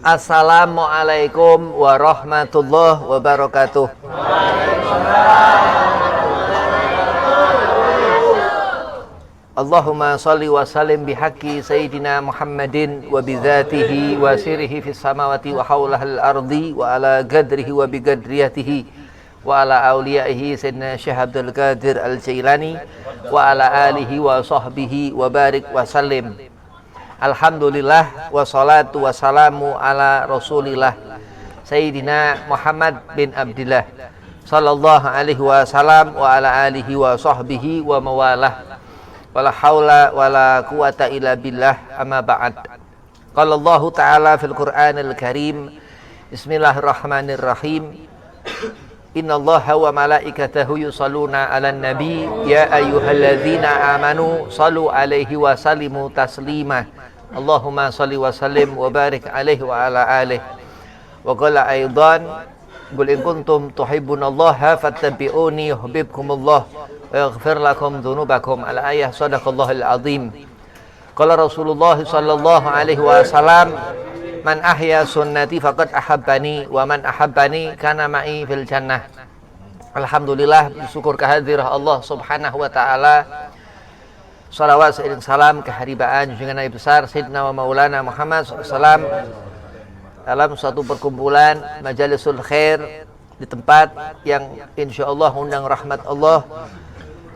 Assalamualaikum warahmatullahi wabarakatuh. Allahumma salli wa sallim bihaqqi Sayyidina Muhammadin wa bidzatihi wa sirihi fis samawati wa hawlahal ardi wa ala qadrihi wa biqadriyatihi wa ala awliyaihi Sayyidina Syekh Abdul Qadir Al-Jailani wa ala alihi wa sahbihi wa barik wa sallim. Alhamdulillah wassalatu wassalamu ala Rasulillah Sayyidina Muhammad bin Abdillah sallallahu alaihi wasallam wa ala alihi wa sahbihi wa mawalah. Wala haula wala quwata illa billah, amma ba'd. Qala Allah Ta'ala fil Qur'anil Karim, Bismillahirrahmanirrahim. Innallaha wa malaikatahu yusalluna 'alan nabi ya ayyuhalladzina amanu shallu 'alaihi wa sallimu taslima. Allahumma shalli wa sallim wa barik 'alaihi wa ala alihi. Wa qala aidan qul in kuntum tuhibbunallaha fattabi'uni yuhibbukumullah wa yaghfir lakum dzunubakum. Al-ayah. Shadaqallahul azim. Qala Rasulullah sallallahu alaihi wasallam, man ahya sunnati faqad ahabbani wa man ahabbani kana ma'i fil jannah. Alhamdulillah, bersyukur kehadiran Allah Subhanahu wa taala. Salawat seiring salam keharibaan junjungan Nabi besar Sayyidina wa Maulana Muhammad SAW dalam suatu perkumpulan majalisul khair di tempat yang insyaallah undang rahmat Allah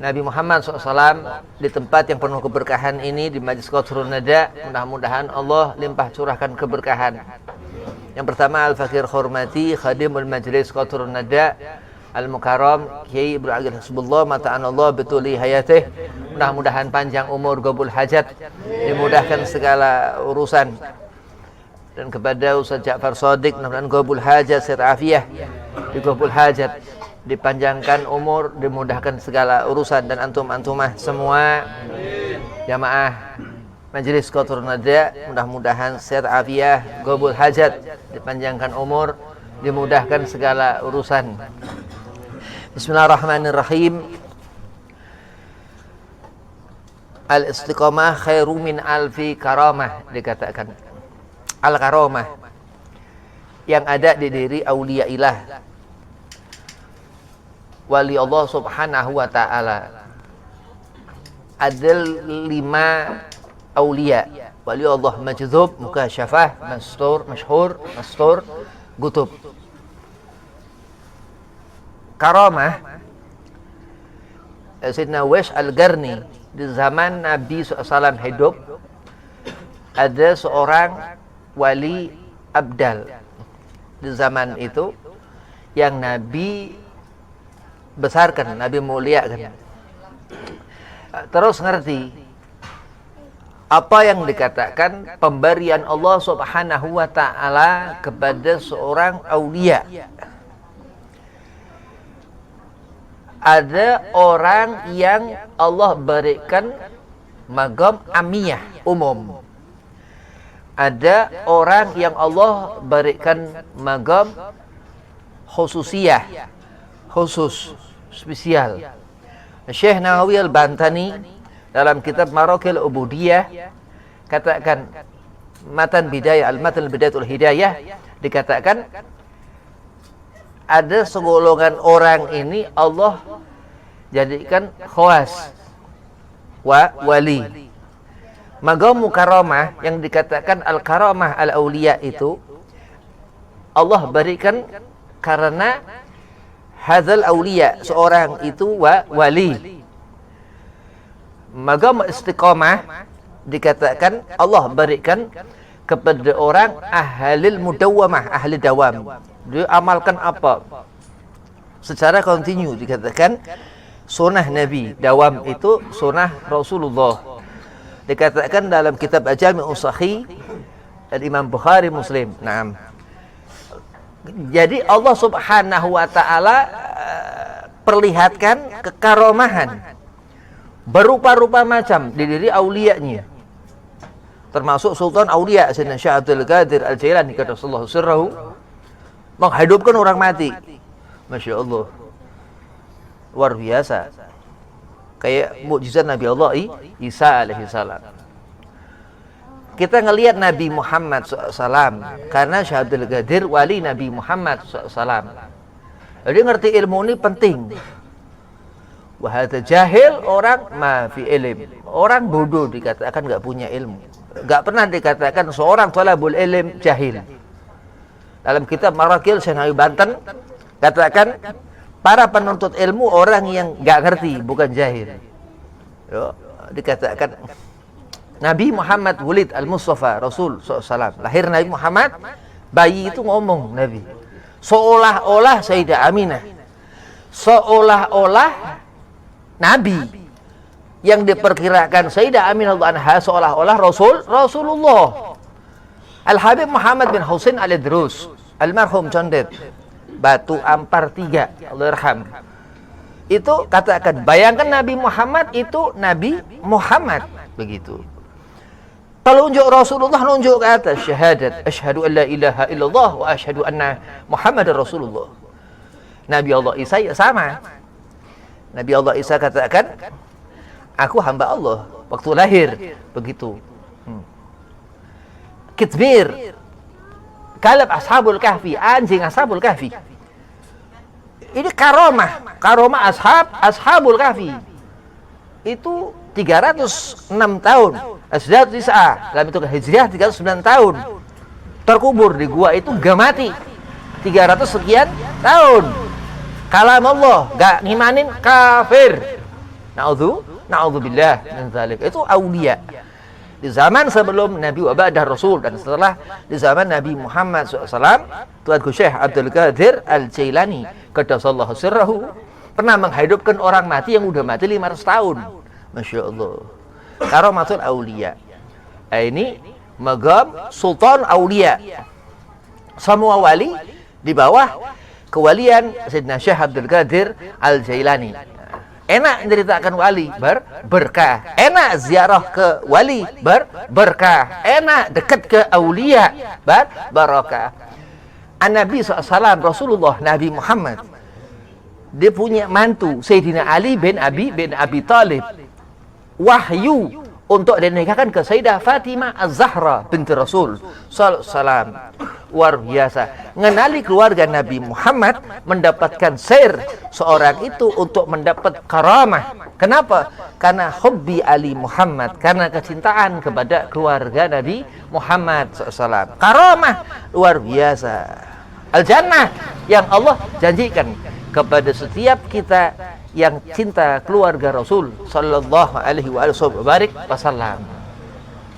Nabi Muhammad SAW, di tempat yang penuh keberkahan ini, di Majlis Qatrun Nada. Mudah-mudahan Allah limpah curahkan keberkahan. Yang pertama, Al-Fakir Khurmati Khadimul Majlis Qatrun Nada Al-Mukarram Kiai Ibnu Agil Hasbullah mata'anallah betuli hayatih. Mudah-mudahan panjang umur, gobul hajat, dimudahkan segala urusan. Dan kepada Ustaz Ja'far Shadiq, mudah-mudahan gobul hajat, sehat afiah di gobul hajat, dipanjangkan umur, dimudahkan segala urusan. Dan antum-antumah semua jamaah Majelis Qatrun Nada, mudah-mudahan sehat afiah, gobul hajat, dipanjangkan umur, dimudahkan segala urusan. Bismillahirrahmanirrahim. Al-istiqamah khairu min alfi karamah, dikatakan. Al-karamah yang ada di diri aulia ilah, wali Allah Subhanahu wa ta'ala. Ada 5 aulia. Wali Allah majdzub, mukasyafah, mastur, masyhur, mastur, gutub. Karamah, Sayyidina Uwais Al-Qarni, di zaman Nabi SAW hidup, ada seorang wali abdal di zaman itu yang Nabi besarkan, Nabi muliakan. Terus ngerti apa yang dikatakan pemberian Allah Subhanahu wa ta'ala kepada seorang aulia. Ada orang yang Allah berikan maqam amiyah, umum. Ada orang yang Allah berikan maqam khususiyah, khusus, spesial. Syekh Nawawi Al-Bantani dalam kitab Marakil Ubudiyah katakan, matan bidayah, al-matan bidayatul hidayah, dikatakan ada segolongan orang ini Allah jadikan khawas wali. Maqam mukarramah yang dikatakan al-karamah al-auliya itu Allah berikan karena hadzal auliya, seorang itu wali. Maqam istiqamah dikatakan Allah berikan kepada orang ahlil mudawwamah, ahli dawam. Dia amalkan apa? Secara kontinu, dikatakan sunnah Nabi, dawam itu sunnah Rasulullah. Dikatakan dalam kitab Jami'us Sahih Imam Bukhari Muslim. Naam. Jadi Allah Subhanahu wa ta'ala perlihatkan kekaromahan berupa-rupa macam di diri auliyanya. termasuk Sultan Aulia Sayyidina Syekh Abdul Qadir Al-Jailani qaddasallahu sirrahu, menghidupkan orang mati. Masya Allah, luar biasa, kayak mukjizat Nabi Allah Isa alaihi salam. Kita ngelihat Nabi Muhammad SAW karena Syekh Abdul Qadir wali Nabi Muhammad SAW. Jadi ngerti ilmu ini penting. Wahada jahil, orang ma fi ilm, orang bodoh dikatakan nggak punya ilmu. Nggak pernah dikatakan seorang thalabul ilm jahil. Dalam kitab Marakil Senawi Banten katakan para penuntut ilmu orang yang nggak ngerti, bukan jahil. Yo, dikatakan Nabi Muhammad wulid al-Mustafa Rasul SAW, lahir Nabi Muhammad, bayi itu ngomong Nabi, seolah-olah Sayyidah Aminah, seolah-olah Nabi yang diperkirakan Sayyidah Aminah anha seolah-olah Rasulullah. Al-Habib Muhammad bin Husain Al-Idrus, almarhum Condet, Batu Ampar 3, Allahyarham, itu katakan, bayangkan Nabi Muhammad itu Nabi Muhammad, begitu. Kalau nunjuk Rasulullah, nunjuk ke atas syahadat, asyhadu an la ilaha illallah wa asyhadu anna Muhammadar Rasulullah. Nabi Allah Isa ya sama. Nabi Allah Isa katakan, aku hamba Allah waktu lahir, begitu. Kitbir, kalab ashabul kahfi, anjing ashabul kahfi. Ini karomah ashabul kahfi. Itu 306 tahun. Asdad Tis'a, dalam itu Hijriah 309 tahun. Terkubur di gua itu gak mati. 300 sekian tahun. Kalam Allah, gak ngimanin, kafir. Na'udzubillah min dzalik. Itu aulia. Di zaman sebelum Nabi wa ba'da Rasul, dan setelah di zaman Nabi Muhammad SAW, Tuanku Syekh Abdul Qadir Al-Jailani qaddasallahu sirrahu pernah menghidupkan orang mati yang udah mati 500 tahun. Masya Allah. Karamatul Aulia. Ini magam Sultan Aulia. Semua wali di bawah kewalian Sayyidina Syekh Abdul Qadir Al-Jailani. Enak menceritakan wali, berkah. Enak ziarah ke wali, berkah. Enak dekat ke aulia, barakah. An-Nabi SAW, Rasulullah Nabi Muhammad, dia punya mantu Sayyidina Ali bin Abi Talib, wahyu untuk dinikahkan ke Sayyidah Fatimah Az-Zahra binti Rasul sallallahu alaihi wasallam. Luar biasa. Mengenali keluarga Nabi Muhammad, mendapatkan sir seorang itu untuk mendapat karamah. Kenapa? Karena hubbi Ali Muhammad, karena kecintaan kepada keluarga Nabi Muhammad SAW. Karamah luar biasa. Al-Jannah yang Allah janjikan kepada setiap kita yang cinta keluarga Rasul sallallahu alaihi wasallam.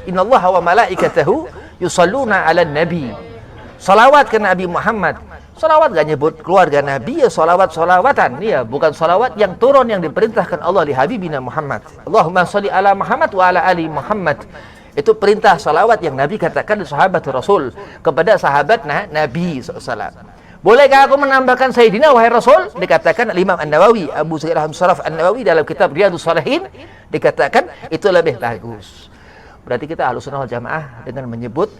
Innallaha wa malaikatahu yusalluna 'alan nabi. Salawat ke Nabi Muhammad. Salawat gak nyebut keluarga Nabi, ya salawat-salawatan. Ya, bukan salawat yang turun yang diperintahkan Allah di Habibina Muhammad. Allahumma sholli ala Muhammad wa ala ali Muhammad. Itu perintah salawat yang Nabi katakan di sahabat Rasul kepada sahabat Nabi SAW. Bolehkah aku menambahkan Sayyidina wahai Rasul? Dikatakan Imam An-Nawawi, Abu Sa'id Al-Hamsaraf An-Nawawi dalam kitab Riyadhus Shalihin, dikatakan itu lebih bagus. Berarti kita Ahlussunnah wal Jamaah dengan menyebut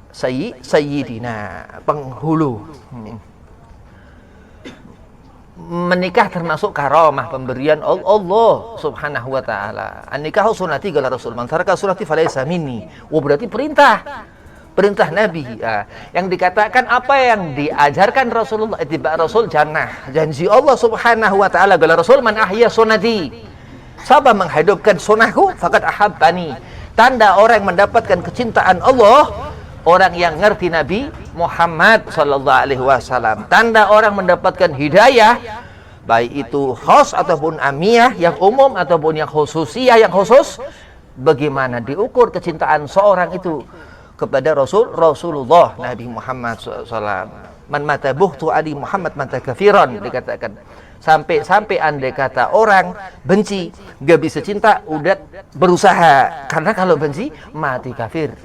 Sayyidina, penghulu. Menikah termasuk karamah, pemberian Allah Subhanahu wa taala. An-nikahu sunnati qala Rasul, man taraka sunnati falaysa minni. Berarti perintah Nabi. Yang dikatakan apa yang diajarkan Rasulullah, ittiba Rasul jannah. Janji Allah Subhanahu wa taala qala Rasul, man ahya sunnati. Siapa menghidupkan sunnahku faqad ahabbani. Tanda orang yang mendapatkan kecintaan Allah, orang yang ngerti Nabi Muhammad sallallahu alaihi wasallam. Tanda orang mendapatkan hidayah, baik itu khos ataupun amiyah, yang umum ataupun yang khususiyah, yang khusus. Bagaimana diukur kecintaan seorang itu kepada Rasulullah Nabi Muhammad SAW. Man mata buhtu Ali Muhammad mata kafiran, dikatakan. Sampai andai kata orang benci, gak bisa cinta, udah berusaha. Karena kalau benci, mati kafir.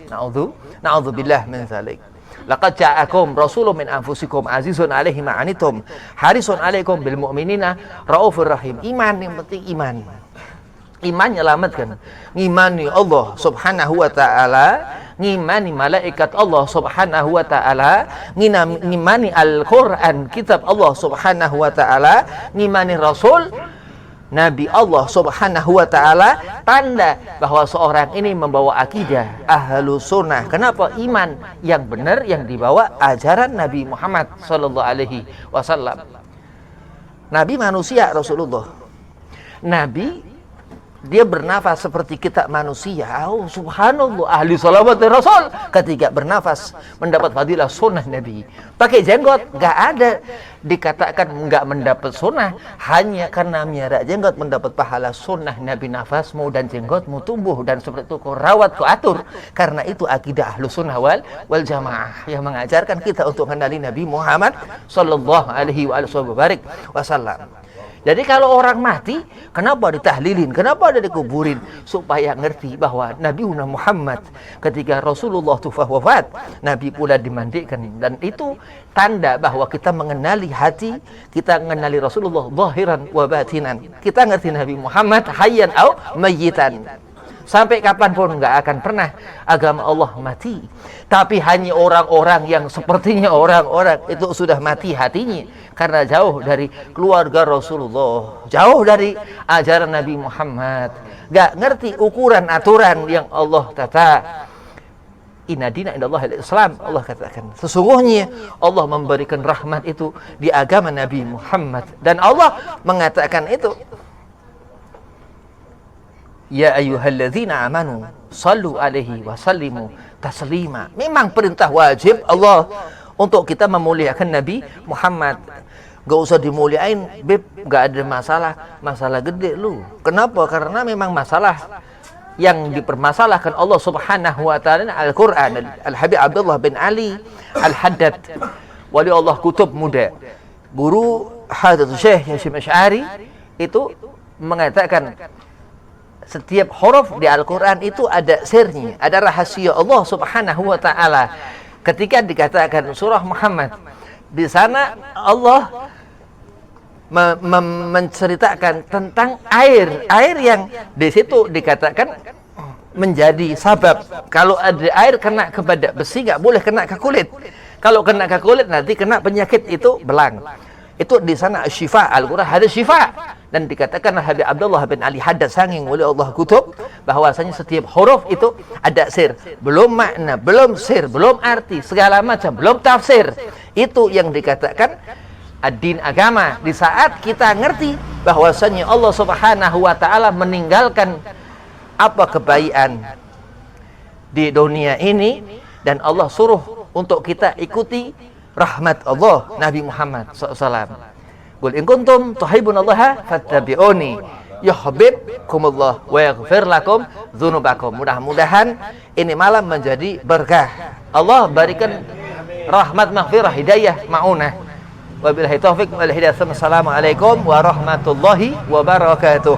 Na'udzubillah min dzalik. Laqad ja'akum rasulun min anfusikum azizun 'alaihi ma 'anittum harisun 'alaikum bil mu'minina raufur rahim. Iman, yang penting iman. Iman nyelamatkan. Ngimani Allah subhanahu wa ta'ala, ngimani malaikat Allah subhanahu wa ta'ala, ngimani Al-Quran, kitab Allah subhanahu wa ta'ala, ngimani Rasul, Nabi Allah subhanahu wa ta'ala, tanda bahwa seorang ini membawa akidah Ahlus Sunnah. Kenapa? Iman yang benar yang dibawa ajaran Nabi Muhammad sallallahu alaihi wasallam. Nabi manusia, Rasulullah. Nabi dia bernafas seperti kita manusia. Oh, subhanallah, ahli salawat Rasul ketika bernafas mendapat fadilah sunnah Nabi. Pakai jenggot, nggak ada dikatakan nggak mendapat sunnah, hanya karena miara jenggot mendapat pahala sunnah Nabi. Nafasmu dan jenggotmu tumbuh dan seperti itu kau rawat, kau atur. Karena itu akidah ahlu sunnah wal jamaah yang mengajarkan kita untuk mengenali Nabi Muhammad sallallahu alaihi wasallam. Jadi kalau orang mati, kenapa ditahlilin? Kenapa ada dikuburin? Supaya ngerti bahwa Nabi Muhammad ketika Rasulullah itu wafat, Nabi pula dimandikan. Dan itu tanda bahwa kita mengenali hati, kita mengenali Rasulullah zahiran wa batinan. Kita ngerti Nabi Muhammad hayyan au mayyitan. Sampai kapanpun nggak akan pernah agama Allah mati. Tapi hanya orang-orang yang sepertinya orang-orang itu sudah mati hatinya karena jauh dari keluarga Rasulullah, jauh dari ajaran Nabi Muhammad, nggak ngerti ukuran aturan yang Allah tata. Inna dina indallahil Islam. Allah katakan sesungguhnya Allah memberikan rahmat itu di agama Nabi Muhammad, dan Allah mengatakan itu, ya ayyuhalladzina amanu sallu alaihi wa sallimu taslima. Memang perintah wajib Allah untuk kita memuliakan Nabi Muhammad. Gak usah dimuliain, Beb, gak ada masalah gede lu. Kenapa? Karena memang masalah yang dipermasalahkan Allah subhanahu wa ta'ala Al-Quran. Al-Habib Abdullah bin Ali Al-Haddad, wali Allah kutub muda, guru Hadratus Syekh Hashim Asy'ari, itu mengatakan setiap huruf di Al-Quran itu ada sirnya, ada rahasia Allah subhanahu wa ta'ala. Ketika dikatakan surah Muhammad, di sana Allah menceritakan tentang air yang di situ dikatakan menjadi sabab. Kalau ada air kena kepada besi, nggak boleh kena ke kulit. Kalau kena ke kulit nanti kena penyakit itu belang. Itu di sana syifa, Al-Quran ada syifa. Dan dikatakan Habib Abdullah bin Ali Haddad sanging oleh Allah kutub bahwasanya setiap huruf itu ada sir, belum makna, belum sir, belum arti, segala macam, belum tafsir. Itu yang dikatakan ad-din, agama. Di saat kita ngerti bahwasanya Allah subhanahu wa ta'ala meninggalkan apa kebaikan di dunia ini, dan Allah suruh untuk kita ikuti rahmat Allah Nabi Muhammad SAW. Qul in kuntum tuhibbunallaha fattabi'uni yuhibbukumullah wa yaghfir lakum dzunubakum. Mudah-mudahan ini malam menjadi berkah. Allah berikan rahmat, maghfirah, hidayah, maunah. Wabillahi taufik wal hidayah. Assalamualaikum warahmatullahi wabarakatuh.